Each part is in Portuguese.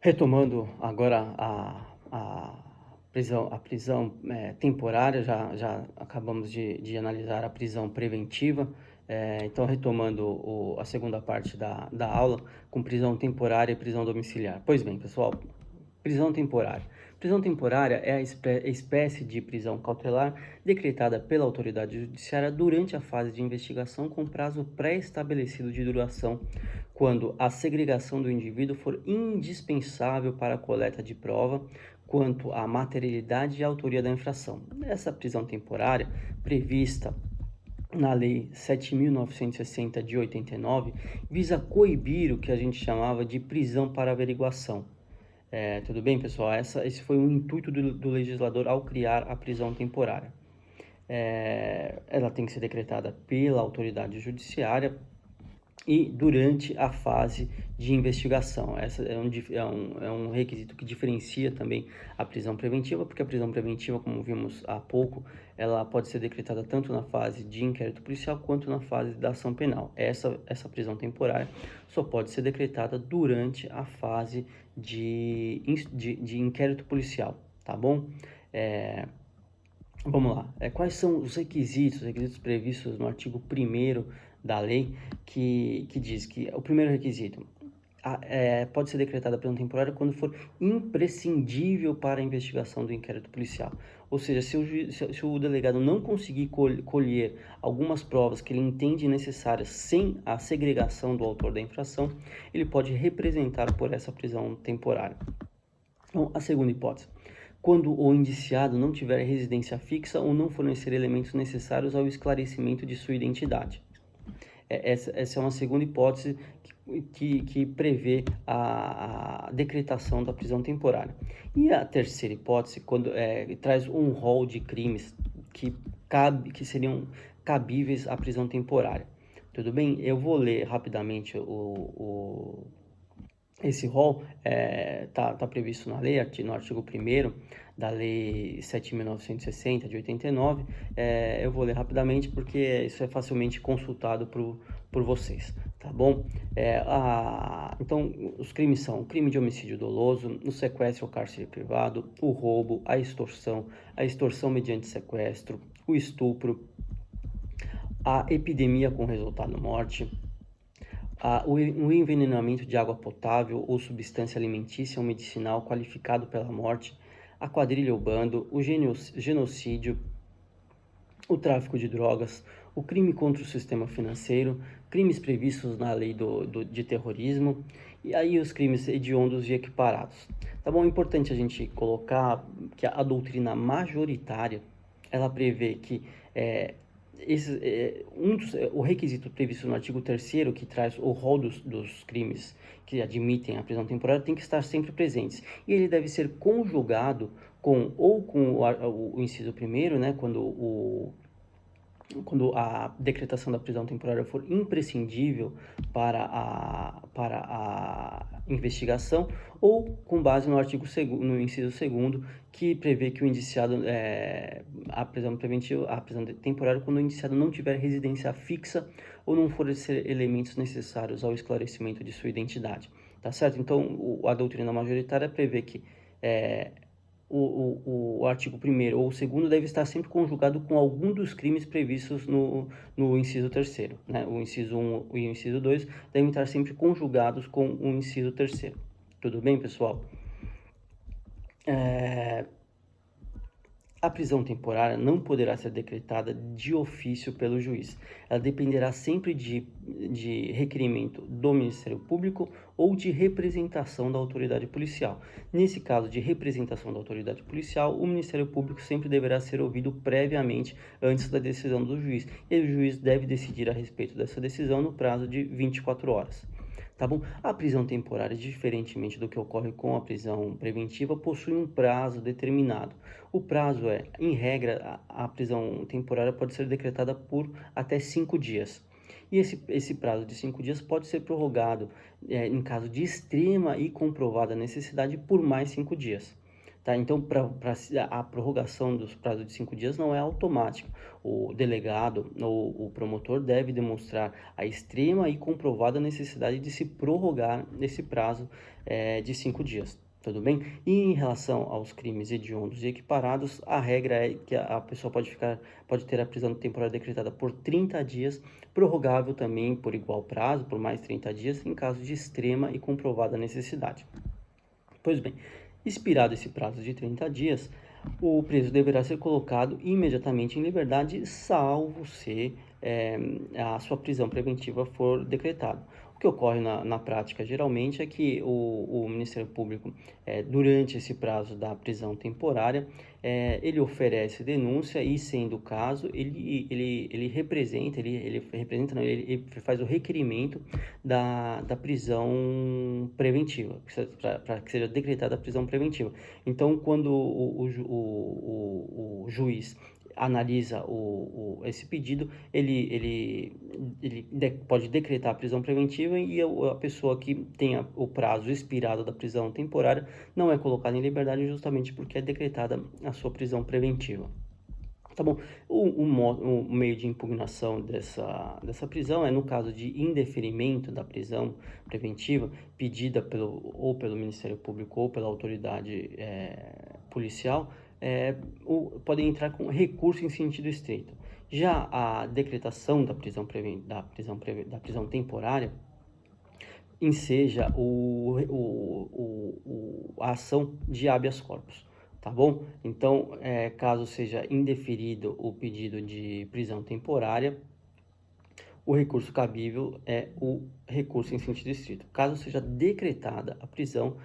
Retomando agora a prisão temporária, já acabamos de analisar a prisão preventiva, então retomando a segunda parte da aula, com prisão temporária e prisão domiciliar. Pois bem, pessoal, prisão temporária. Prisão temporária é a espécie de prisão cautelar decretada pela autoridade judiciária durante a fase de investigação com prazo pré-estabelecido de duração, quando a segregação do indivíduo for indispensável para a coleta de prova quanto à materialidade e autoria da infração. Essa prisão temporária, prevista na Lei 7.960 de 89, visa coibir o que a gente chamava de prisão para averiguação. Tudo bem, pessoal? Esse foi o intuito do legislador ao criar a prisão temporária. Ela tem que ser decretada pela autoridade judiciária e durante a fase de investigação. Essa é um requisito que diferencia também a prisão preventiva, porque a prisão preventiva, como vimos há pouco, ela pode ser decretada tanto na fase de inquérito policial quanto na fase da ação penal. Essa prisão temporária só pode ser decretada durante a fase de inquérito policial, tá bom? Vamos lá. Quais são os requisitos previstos no artigo 1º da lei, que diz que o primeiro requisito pode ser decretada a prisão temporária quando for imprescindível para a investigação do inquérito policial. Ou seja, se o delegado não conseguir colher algumas provas que ele entende necessárias sem a segregação do autor da infração, ele pode representar por essa prisão temporária. Então, a segunda hipótese: quando o indiciado não tiver residência fixa ou não fornecer elementos necessários ao esclarecimento de sua identidade. Essa é uma segunda hipótese que prevê a decretação da prisão temporária. E a terceira hipótese, quando traz um rol de crimes que seriam cabíveis à prisão temporária. Tudo bem? Eu vou ler rapidamente esse rol. Tá previsto na lei, no artigo 1º da Lei 7.960 de 89. Eu vou ler rapidamente porque isso é facilmente consultado por vocês, tá bom? Então, os crimes são o crime de homicídio doloso, o sequestro ou cárcere privado, o roubo, a extorsão mediante sequestro, o estupro, a epidemia com resultado morte, o envenenamento de água potável ou substância alimentícia ou medicinal qualificado pela morte, a quadrilha ou bando, o genocídio, o tráfico de drogas, o crime contra o sistema financeiro, crimes previstos na lei de terrorismo, e aí os crimes hediondos e equiparados. Tá bom? É importante a gente colocar que a doutrina majoritária, ela prevê que o requisito previsto no artigo 3º, que traz o rol dos crimes que admitem a prisão temporária, tem que estar sempre presentes. E ele deve ser conjugado com o inciso 1º, né, quando a decretação da prisão temporária for imprescindível para a investigação, ou com base no artigo no inciso 2º, que prevê que o indiciado, a prisão preventiva, a prisão temporária, quando o indiciado não tiver residência fixa ou não fornecer elementos necessários ao esclarecimento de sua identidade, tá certo? Então, a doutrina majoritária prevê que o artigo 1º ou o 2º deve estar sempre conjugado com algum dos crimes previstos no inciso 3º, né? O inciso 1 e o inciso 2 devem estar sempre conjugados com o inciso 3º. Tudo bem, pessoal? A prisão temporária não poderá ser decretada de ofício pelo juiz. Ela dependerá sempre de requerimento do Ministério Público ou de representação da autoridade policial. Nesse caso de representação da autoridade policial, o Ministério Público sempre deverá ser ouvido previamente antes da decisão do juiz. E o juiz deve decidir a respeito dessa decisão no prazo de 24 horas. Tá bom? A prisão temporária, diferentemente do que ocorre com a prisão preventiva, possui um prazo determinado. O prazo em regra, a prisão temporária pode ser decretada por até 5 dias. E esse prazo de 5 dias pode ser prorrogado, em caso de extrema e comprovada necessidade, por mais 5 dias. Tá? Então, a prorrogação dos prazos de 5 dias não é automática. O delegado ou o promotor deve demonstrar a extrema e comprovada necessidade de se prorrogar esse prazo de 5 dias. Tudo bem? E em relação aos crimes hediondos e equiparados, a regra é que a pessoa pode ter a prisão temporária decretada por 30 dias, prorrogável também por igual prazo, por mais 30 dias, em caso de extrema e comprovada necessidade. Pois bem, expirado esse prazo de 30 dias, o preso deverá ser colocado imediatamente em liberdade, salvo se a sua prisão preventiva for decretada. O que ocorre na prática, geralmente, é que o Ministério Público, durante esse prazo da prisão temporária, ele oferece denúncia e, sendo o caso, ele faz o requerimento da prisão preventiva, para que seja decretada a prisão preventiva. Então, quando o juiz analisa esse pedido, ele pode decretar a prisão preventiva e a pessoa que tenha o prazo expirado da prisão temporária não é colocada em liberdade justamente porque é decretada a sua prisão preventiva. Tá bom, o meio de impugnação dessa prisão é no caso de indeferimento da prisão preventiva pedida ou pelo Ministério Público ou pela autoridade policial, podem entrar com recurso em sentido estrito. Já a decretação da prisão temporária enseja a ação de habeas corpus. Tá bom? Então, caso seja indeferido o pedido de prisão temporária, o recurso cabível é o recurso em sentido estrito. Caso seja decretada a prisão,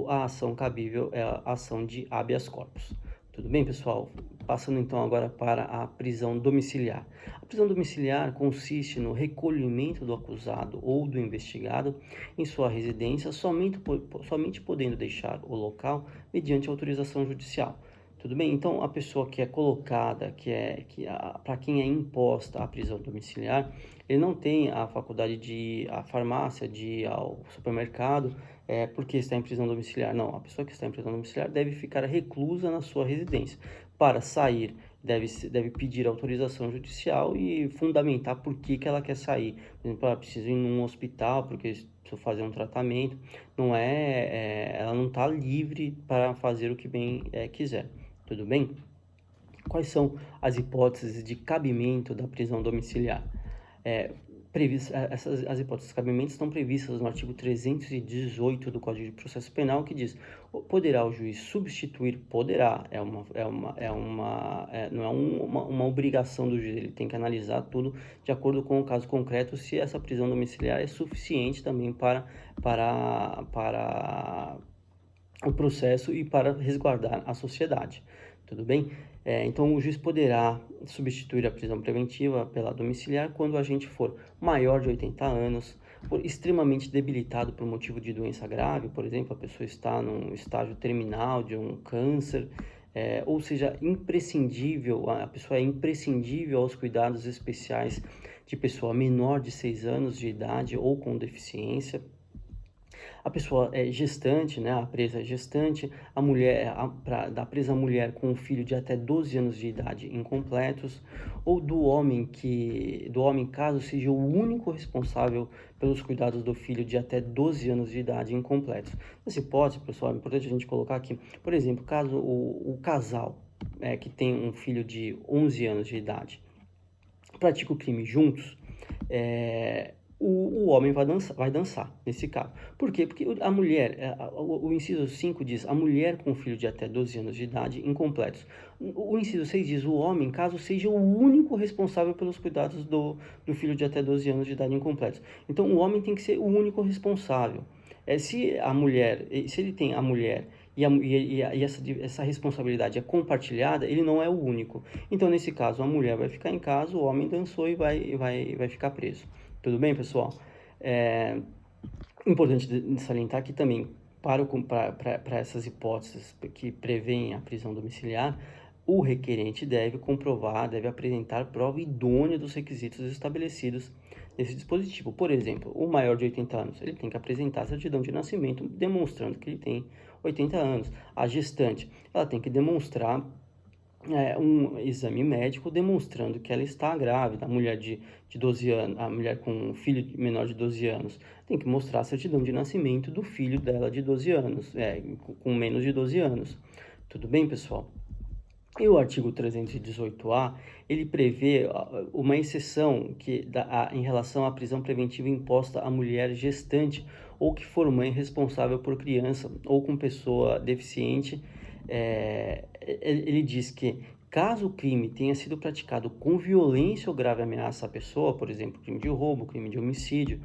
a ação cabível é a ação de habeas corpus. Tudo bem, pessoal? Passando então agora para a prisão domiciliar. A prisão domiciliar consiste no recolhimento do acusado ou do investigado em sua residência, somente podendo deixar o local mediante autorização judicial. Tudo bem? Então, a pessoa que é colocada, para quem é imposta a prisão domiciliar, ele não tem a faculdade de ir à farmácia, de ir ao supermercado, porque está em prisão domiciliar. Não, a pessoa que está em prisão domiciliar deve ficar reclusa na sua residência. Para sair, deve pedir autorização judicial e fundamentar por que ela quer sair. Por exemplo, ela precisa ir num hospital porque precisa fazer um tratamento. Ela não está livre para fazer o que bem quiser. Tudo bem? Quais são as hipóteses de cabimento da prisão domiciliar? As hipóteses de cabimento estão previstas no artigo 318 do Código de Processo Penal, que diz: poderá o juiz substituir, poderá, não é uma obrigação do juiz, ele tem que analisar tudo de acordo com o caso concreto, se essa prisão domiciliar é suficiente também para o processo e para resguardar a sociedade. Tudo bem? Então, o juiz poderá substituir a prisão preventiva pela domiciliar quando o agente for maior de 80 anos, for extremamente debilitado por motivo de doença grave, por exemplo, a pessoa está num estágio terminal de um câncer, ou seja, a pessoa é imprescindível aos cuidados especiais de pessoa menor de 6 anos de idade ou com deficiência. A pessoa é gestante, né? A presa é gestante, a mulher, da presa mulher com um filho de até 12 anos de idade incompletos, ou do homem caso seja o único responsável pelos cuidados do filho de até 12 anos de idade incompletos. Nessa hipótese, pessoal, é importante a gente colocar aqui, por exemplo, caso o casal que tem um filho de 11 anos de idade pratica o crime juntos, o homem vai dançar nesse caso. Por quê? Porque a mulher, o inciso 5 diz, a mulher com filho de até 12 anos de idade incompletos. O inciso 6 diz, o homem, caso seja o único responsável pelos cuidados do filho de até 12 anos de idade incompletos. Então, o homem tem que ser o único responsável. Se ele tem a mulher e essa responsabilidade é compartilhada, ele não é o único. Então, nesse caso, a mulher vai ficar em casa, o homem dançou e vai ficar preso. Tudo bem, pessoal? Importante salientar que também, para essas hipóteses que prevêem a prisão domiciliar, o requerente deve apresentar prova idônea dos requisitos estabelecidos nesse dispositivo. Por exemplo, o maior de 80 anos, ele tem que apresentar a certidão de nascimento demonstrando que ele tem 80 anos. A gestante, ela tem que demonstrar um exame médico demonstrando que ela está grávida. A mulher de 12 anos, a mulher com um filho menor de 12 anos, tem que mostrar a certidão de nascimento do filho dela de 12 anos, com menos de 12 anos. Tudo bem, pessoal? E o artigo 318-A, ele prevê uma exceção em relação à prisão preventiva imposta à mulher gestante ou que for mãe responsável por criança ou com pessoa deficiente. Ele diz que, caso o crime tenha sido praticado com violência ou grave ameaça à pessoa, por exemplo, crime de roubo, crime de homicídio,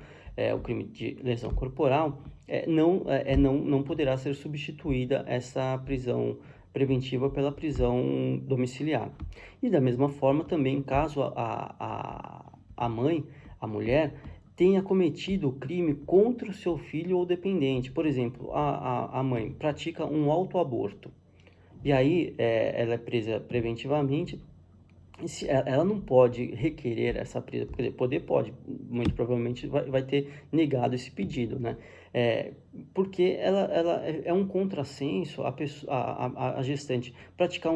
o crime de lesão corporal, não poderá ser substituída essa prisão preventiva pela prisão domiciliar. E da mesma forma também, caso a mãe, a mulher, tenha cometido o crime contra o seu filho ou dependente. Por exemplo, a mãe pratica um autoaborto e aí ela é presa preventivamente. Ela não pode requerer essa prisão, porque poder pode, muito provavelmente vai ter negado esse pedido, né? Porque ela é um contrassenso a gestante praticar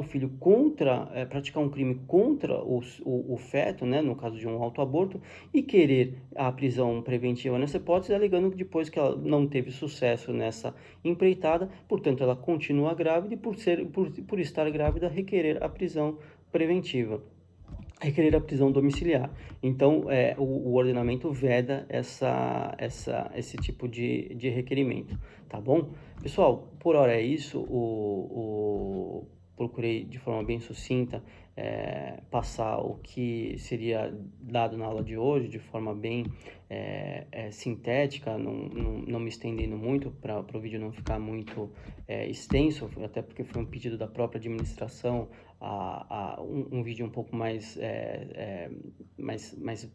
praticar um crime contra o feto, né? No caso de um autoaborto, e querer a prisão preventiva nessa hipótese, alegando que depois que ela não teve sucesso nessa empreitada, portanto ela continua grávida e por estar grávida requerer a prisão preventiva, requerer a prisão domiciliar. Então, o ordenamento veda esse tipo de requerimento, tá bom? Pessoal, por hora é isso. Procurei de forma bem sucinta passar o que seria dado na aula de hoje, de forma bem sintética, não me estendendo muito, para o vídeo não ficar muito extenso, até porque foi um pedido da própria administração, um vídeo um pouco mais mais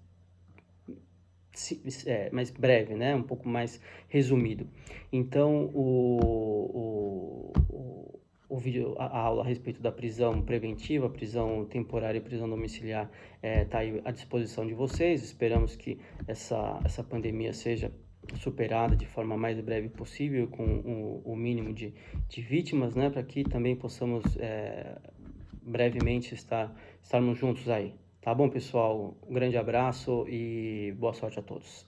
breve, né? Um pouco mais resumido. Então, o vídeo, a aula a respeito da prisão preventiva, prisão temporária e prisão domiciliar está aí à disposição de vocês. Esperamos que essa pandemia seja superada de forma mais breve possível, com o mínimo de vítimas, né? Para que também possamos brevemente estarmos juntos aí. Tá bom, pessoal? Um grande abraço e boa sorte a todos.